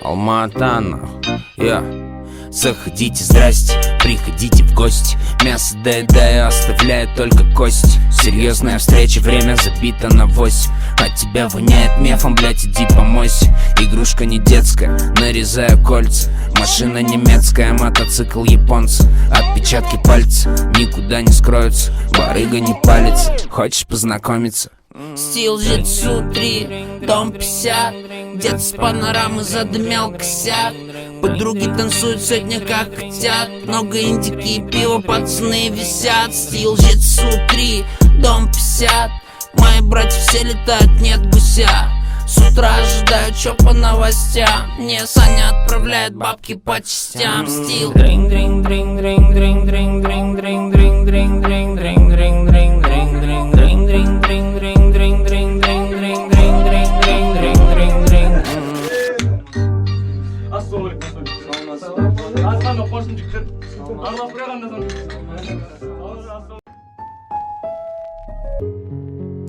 Алма-Ата, заходите, здрасте, приходите в гости. Мясо доедаю, оставляю только кость. Серьезная встреча, время забито на 8. От тебя воняет мефом, блять, иди помойся. Игрушка не детская, нарезаю кольца. Машина немецкая, мотоцикл японца. Отпечатки пальца никуда не скроются. Барыга не палится, хочешь познакомиться? Стил Житсу 3, дом 50. Где-то с панорамы задымел косяк. Подруги танцуют сегодня как хотят. Много индики и пива, пацаны висят. Стил Житсу 3, дом 50. Мои братья все летают, нет гуся. С утра ожидаю, чё по новостям. Мне Саня отправляет бабки по частям. Стил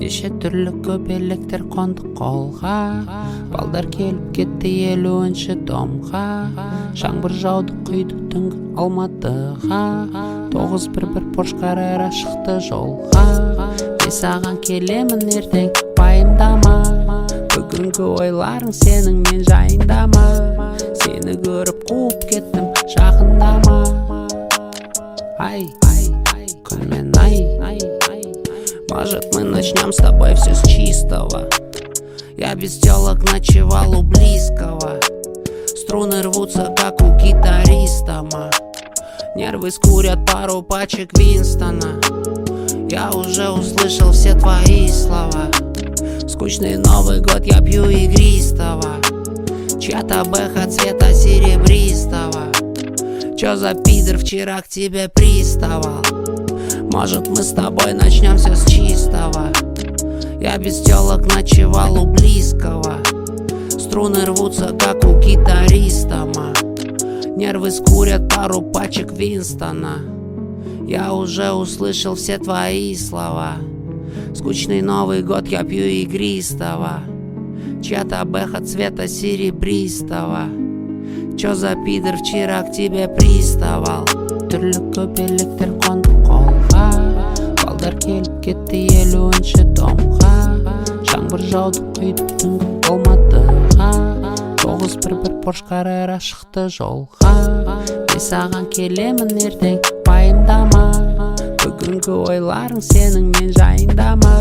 Неше түрлі көбелектер қонды қолға. Балдар келіп кетті 50-ші домға. Жаңбыр жауды құйды түнгі Алматыға. 911 Порш Каррера шықты жолға. Мен саған келемін ертең, пайымдама. Бүгінгі ойларың сенің мен жайындама. Сені көріп қуып кеттім, жақындама. Ай, күнмен ай. Может, мы начнем с тобой все с чистого. Я без телок ночевал у близкого. Струны рвутся, как у гитариста. Нервы скурят пару пачек Винстона. Я уже услышал все твои слова. Скучный Новый год, я пью игристого. Чья-то бэха цвета серебристого. Чё за пидор вчера к тебе приставал? Может, мы с тобой начнем все с чистого. Я без телок ночевал у близкого. Струны рвутся, как у гитариста. Нервы скурят пару пачек Винстона. Я уже услышал все твои слова. Скучный Новый год, я пью игристого. Чья-то бэха цвета серебристого. Чё за пидор вчера к тебе приставал? Түрлі көбелектер қонды қолға. Балдар келіп кетті 50-ші домға. Жаңбыр жауды құйды түнгі Алматыға. 911 Порш Каррера шықты жолға. Мен саған келемін ертең, пайымдама. Бүгінгі ойларың сенің мен жайындама.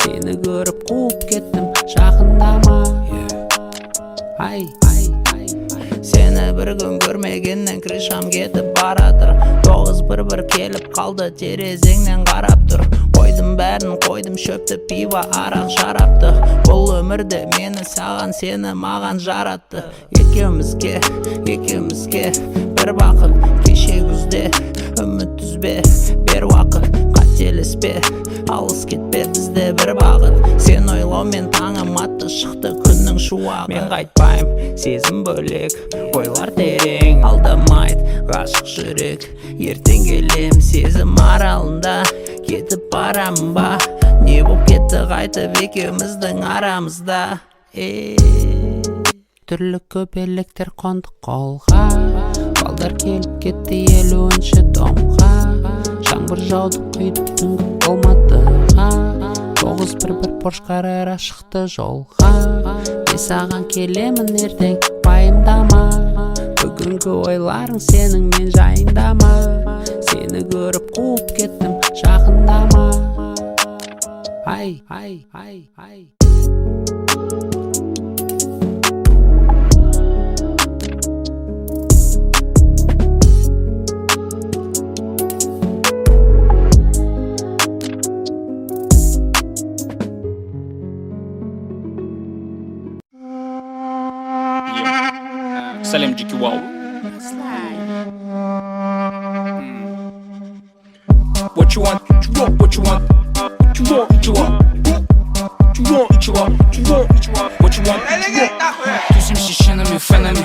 Сені көріп қуып кеттім, жақындама. Ай. Сені бір күн көрмегеннен крышам кетіп баратыр. 911 келіп қалды, терезеңнен қарап тұр. Қойдым бәрін, қойдым шөпті, пиво, арақ, шарапты. Бұл өмірді мені саған, сені маған жаратты. Екеумізге бір бақыт. Кеше күзде үміт үзбе, бер уақыт. Қателеспе, алыс кетпе, бізде бір бағыт. Сен ойлаумен таңым атты, шықты күннің шуағы. Мен қайтпайым, сезім бөлек, ойлар терең. Алдамайды ғашық жүрек. Ертең келем сезім аралында. Кетіп барам ба, не боп кетті қайтып екеуміздің арамызда. Түрлі көбелектер қонды қолға. Балдар келіп кетті 50-ші домға. Жаңбыр жауды құйды түнгі Алматыға. 911 Порш Каррера шықты жолға. Мен саған келемін ертең, пайымдама. Бүгінгі ойларың сенің мен жайындама. Сені көріп қуып кеттім, жақындама. Ай. Салем Джики Вау. What you want? What you want? What you want? What you want? What you want? What you want? What you want? Тусим шишенами, фенами.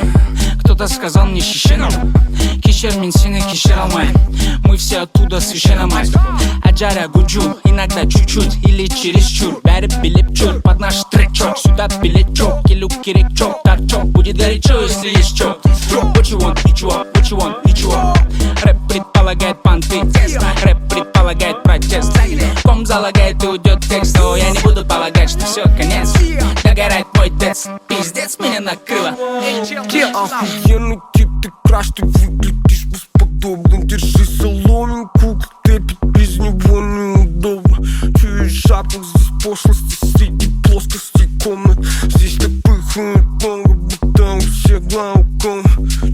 Кто-то сказал мне шишенам. Кешер мен сені кешер алмайын. Мы все и оттуда священная мать. Аджара гуджу, иногда чуть-чуть или чересчур. Бәрі билеп жүр под наш трек-чок. Сюда билет-чок, келу керек-чок. Торчок, будет горячо, если есть чок. What you want, what you want, what you want, what you want. Рэп предполагает понты, рэп предполагает протест. Ком залагает и уйдет текст. Но я не буду полагать, что все, конец. Догорает мой дец, пиздец, меня накрыло. Охуенный тип, ты краш, ты выглядишь бесподобно. Держи соломинку, трепет, без него неудобно. Чуешь запах, здесь пошлости среди плоскостей комнат. Здесь так пыхает много, будто у всех глауком.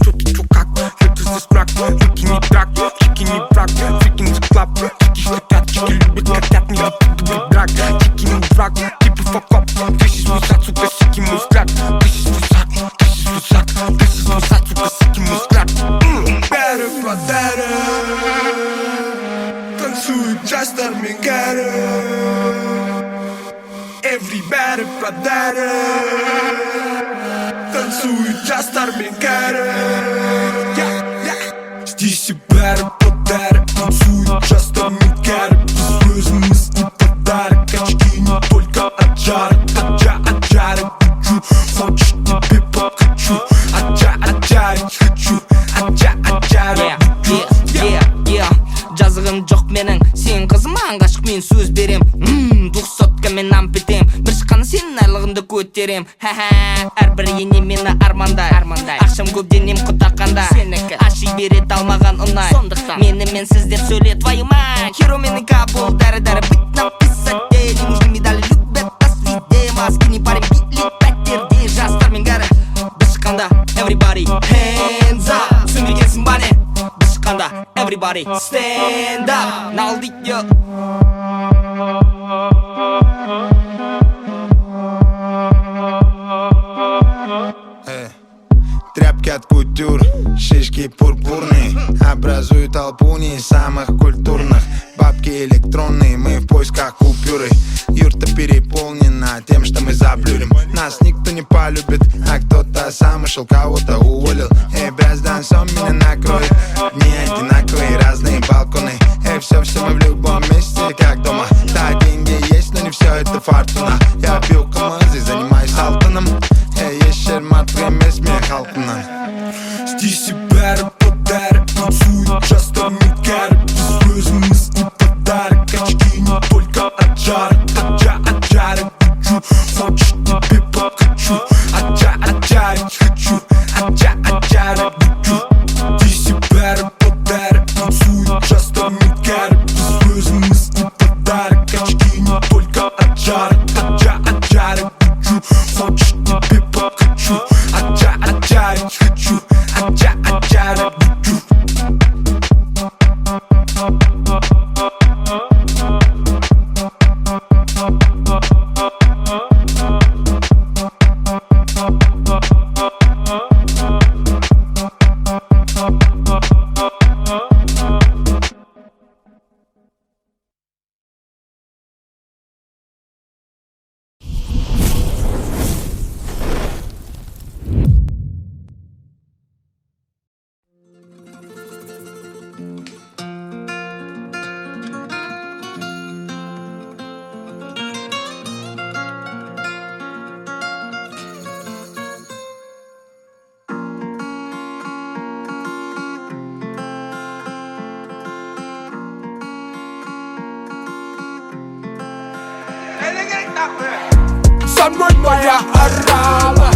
Чё ты, чё как, это здесь мрак. Чики не драк, чики не брак. Чики не склап, чики хотят, чики любят, хотят. Не допутывай драк, чики не враг. Типа факап, this is высад, сука, сики мой взгляд. This is высад, this is высад. This is высад, сука, сики мой взгляд. Better for better. Танцует джаз Армигера. Everybody for better. Танцует джаз Армигера. Здесь и better for better. Танцует джаз Армигера. Беззвездность подарок. Очки не только от жара. От жара хочу. Хочешь, тебе покачу. Жарить хочу. От жара хочу. Жазығым жоқ менің, сен қызыма ғашық мен сөз берем. 200 мен ампетем, бір шыққаны сенің айлығыңды көтерем. Әрбір ене мені армандай. Ақшам көп денем құтаққанда, аши берет алмаған ұнай. Менімен сіздер сөйле твою мать. Херо менің кабыл, дәрі-дәрі бит написать. Не нужны медали, любят до свидания. Маскини парень битлик пәттерде, жастармен кәрі. Біз шыққанда, everybody hands up. Сөмекенсің бане, біз шыққанда, everybody stand up. Налдик, yo. Тряпки от кутюр, шишки пурпурные образуют толпу не самых культурных. Бабки электронные, мы в поисках купюры. Юрта переполнена тем, что мы заблюрим. Нас никто не полюбит, а кто-то сам ушел, кого-то уволил. Браздан, сон меня накроет. Дни одинаковые, разные балконы. Все мы в любом месте, как дома. Да, деньги есть, но не все это фортуна. Я пью камазы, занимаюсь алтаном. Есть шермат, время смех алтана. Здесь и better for better. Танцует джаз Армигера. Беззвездность не подарок. Очки не только от жара. От жара хочу. Хочешь, тебе покачу. Жарить хочу. От жара хочу. Здесь и better for better. Танцует джаз Армигера. Беззвездность не подарок. Очки не только от жара. От жара хочу. Хочешь, тебе покачу. Жарить хочу. От жара хочу. Со мной моя орава,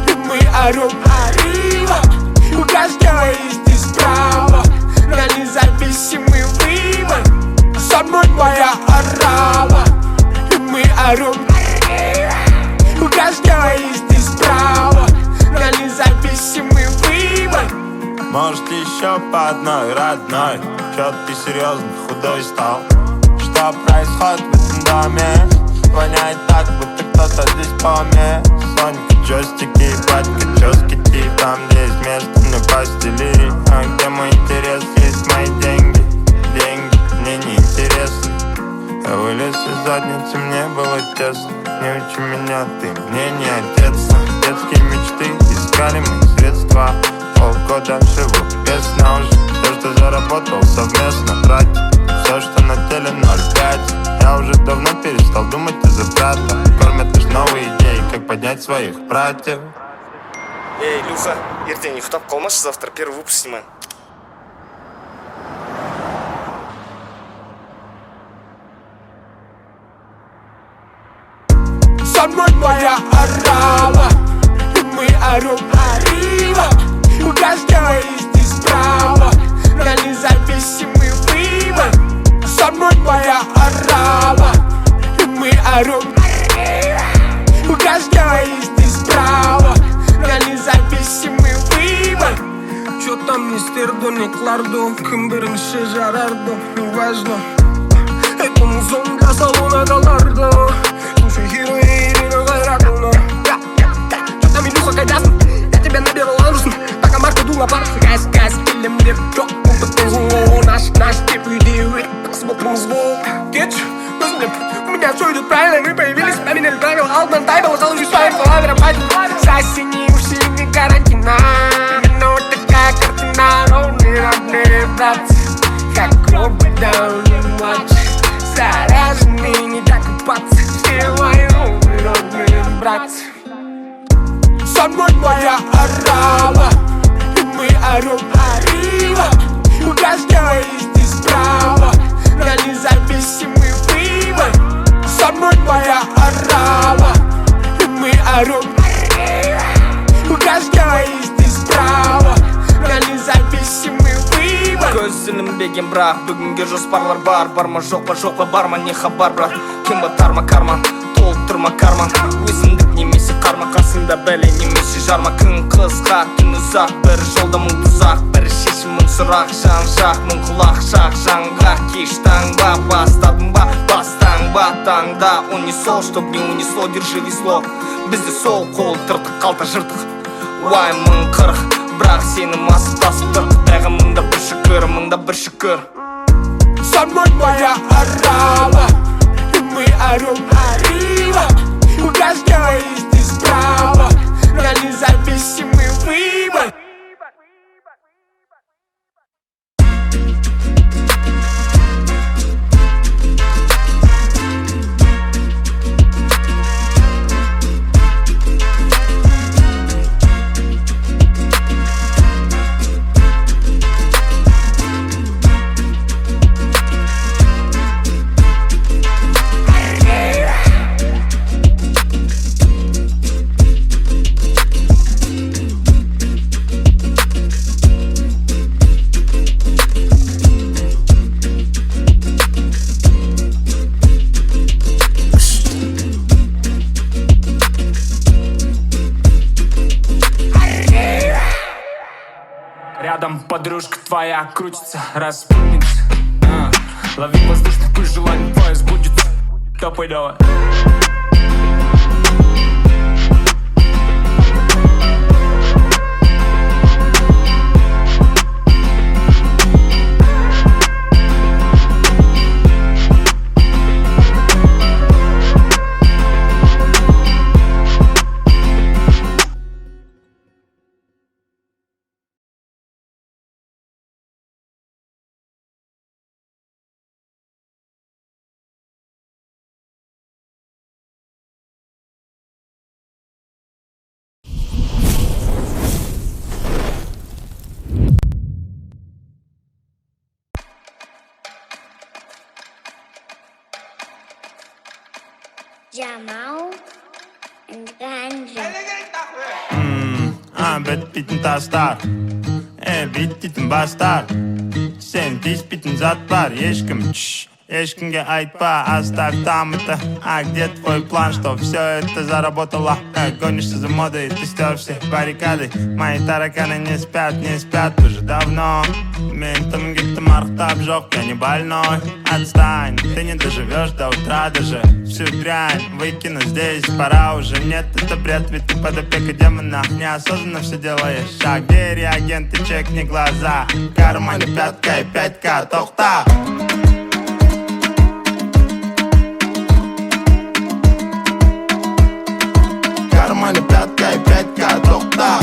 и мы орем арива. У каждого есть здесь право на независимый выбор. Со мной моя орава, и мы орем арива. У каждого есть здесь право на независимый выбор. Может еще по одной, родной. Чё ты серьезно худой стал? Что происходит в этом доме? Воняет так, будто кто-то здесь помер. Сонька, джойстики, батька, чёски, тип. Там, где есть место, мне постели. А где мой интерес, есть мои деньги. Деньги мне не интересны. Я вылез из задницы, мне было тесно. Не учи меня, ты мне не отец. Детские мечты, искали мы средства. года живу без сна уже. Все, что заработал, совместно тратить. Все, что на теле 0,5. Я уже давно перестал думать из-за брата. Кормят лишь новые идеи, как поднять своих братьев. Эй, Илюха, ертең ұйықтап қалмашы, завтра первый выпуск снимаем. Со мной моя арава, и мы орем арива. У каждого есть здесь право на независимый выбор. Со мной моя арава, и мы орем арива. У каждого есть здесь право на независимый выбор. Чё там мистерду, не кларду, кім бірінші жарарды, неважно. Это музон для салона Галардо. Слушай, Ирина Гайратовна. Чё там, Илюха, кайдасың? Я тебя наберу ланжусын. Пока марка дула бар, газ, келемдер жоқ. Опытыңыз наш деп үйде өт, тақсып отырмыз ғой. Кетші, өзім деп, у меня все идет правильно, мы появились, поменяли правила, алдынан тайбалы, қалың жүз пайыз, фалавером пайтын. Засинивший не карантина, но вот такая картина, ровный родные братцы, как клубы даунный матч. Заряженный, не так купаться, все мои родные братцы. Со мной моя арава, и мы орем арива. У каждого есть здесь право на независимый выбор. Со мной моя арава, и мы орем арива. У каждого есть здесь право на независимый выбор. Көзінің беген бірақ бүгінге жоспарлар бар. Бар ма жоқ па бар ма не хабар брат. Кем батар ма карман, толықтырма карман. Өзіндік немесе қарма, қасында бәле немесе жарма. Күн қысқа, түн ұзақ, бір жолда мың тұзақ. Бір шешім мың сұрақ, жан жақ, мың құлақ шақ. Жанға кеш таңба, бастадың ба, бастаңба таңда. Унесол, чтоб не унесло, держи весло. Бізде сол қол тыртық, қалта жыртық. Уай мың қырық, бірақ сені масып тасып тұр. Тайға мыңда бір шүкір. Со мной моя арава, и мы орем арива. У каждого есть здесь право на независимый выбор. Рядом подружка твоя крутится, распутница. Лови воздушный пыль, желание твое сбудется. Топай давай. Jamal and Ganja. Бітін тастар, бітін бастар. Сен тиспитін зат бар, ешкімге айтпа, оставь там это. А где твой план, что все это заработало? Гонишься за модой, ты стер все баррикады. Мои тараканы не спят уже давно. Ментом где-то мархтаб жёг, я не больной. Отстань, ты не доживешь до утра даже. Всю дрянь выкину здесь, пора уже. Нет, это бред, ведь ты под опекой демона. Неосознанно все делаешь шаг. Где реагенты, чекни глаза. В кармане пятка и 5К, тохта. В кармане пятка и 5К, тохта.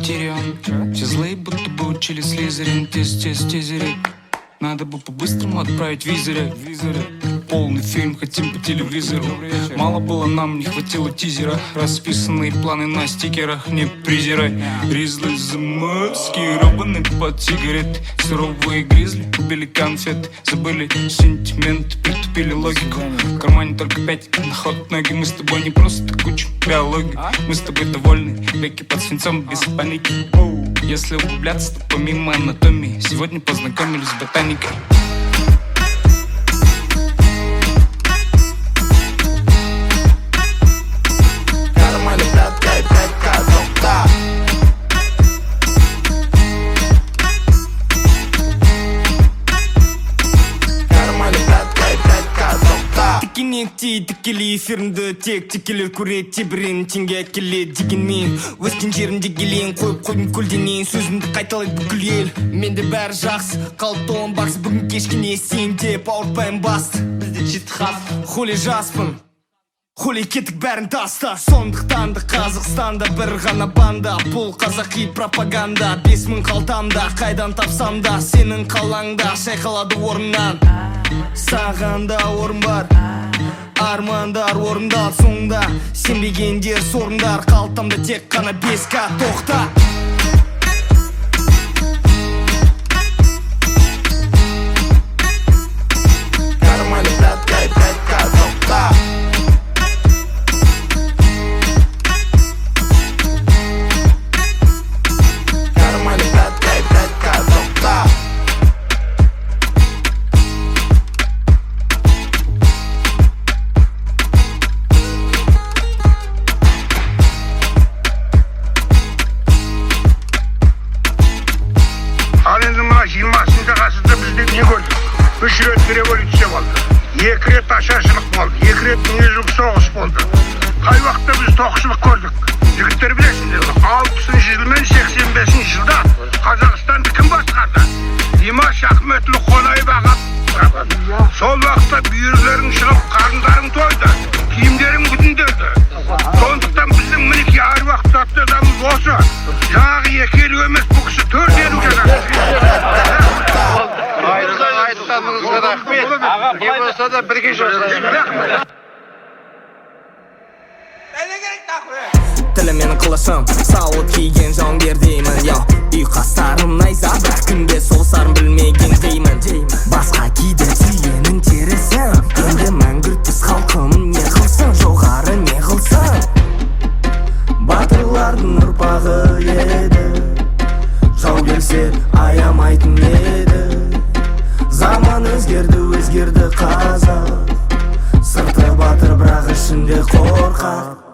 Тирион. Все злые будто бы учили Слизерин. Тезерик. Надо бы по-быстрому отправить визоры. Полный фильм хотим по телевизору. Мало было нам, не хватило тизера. Расписанные планы на стикерах, не презирай. Ризли замаскированный под сигарет. Суровые гризли убили конфет. Забыли сентимент, притупили логику. В кармане только 5 на ход ноги. Мы с тобой не просто куча биологии. Мы с тобой довольны, веки под свинцом без паники. Если углубляться, то помимо анатомии сегодня познакомились с ботаникой. Карманы пятка и 5К золота. Карманы пятка и 5К золота. Тикинекти, тикили эфирінде тек текелер көреді тебірен теңге әкеледі дегенмен өскен жерінде келейін қойып қойдым көлденең сөзімді қайталайды бүкіл ел менде бәрі жақсы қалыпты он бакс бүгін кешке не істеймін деп ауыртпаймын басты бізде житхат хули жаспын хули кеттік бәрін таста сондықтан да Қазақстанда бір ғана банда бұл қазақи пропаганда 5000 қалтамда қайдан тапсам да сенің қалаңда шайқалады орыннан саған да орын бар армандар орындалды соңында сенбегендер сорындар қалтамда тек қана 5К тоқта Карманы пятка и 5К золота. Карманы пятка и 5К золота. Ал енді мына 20-шы ғасырда бізде не көрдік? 3 рет революция болды. 2 рет ашаршылық болды. 2 рет дүниежүзілік соғыс болды. Қай уақытта біз тоқшылық көрдік? Жігіттер білесіңдер, 60-шы жыл мен 85-ші жылда Қазақстанды кім басқарды? Димаш Ахметұлы Қонаев аға. Сол уақытта бүйірлерің шығып, қарындарың тойды, киімдерің бүтінделді. Сондықтан біздің мінекей әруақ затты адамымыз осы. Жаңағы 2 ел емес, бұл кісі 4 ел жатады. Айтқаныңызға рахмет. Не болса да бірге жасайық. тілі менің қылышым сауыт киген жауынгер деймін ұйқастарым найза бірақ кімге соғысарын білмеген деймін басқа кейде түйенің терісін енді мәңгүрт біз халқым не қылсын жоғары не қылсын батырлардың ұрпағы еді жау келсе аямайтын еді заман өзгерді қазақ сырты батыр бірақ ішінде қорқақ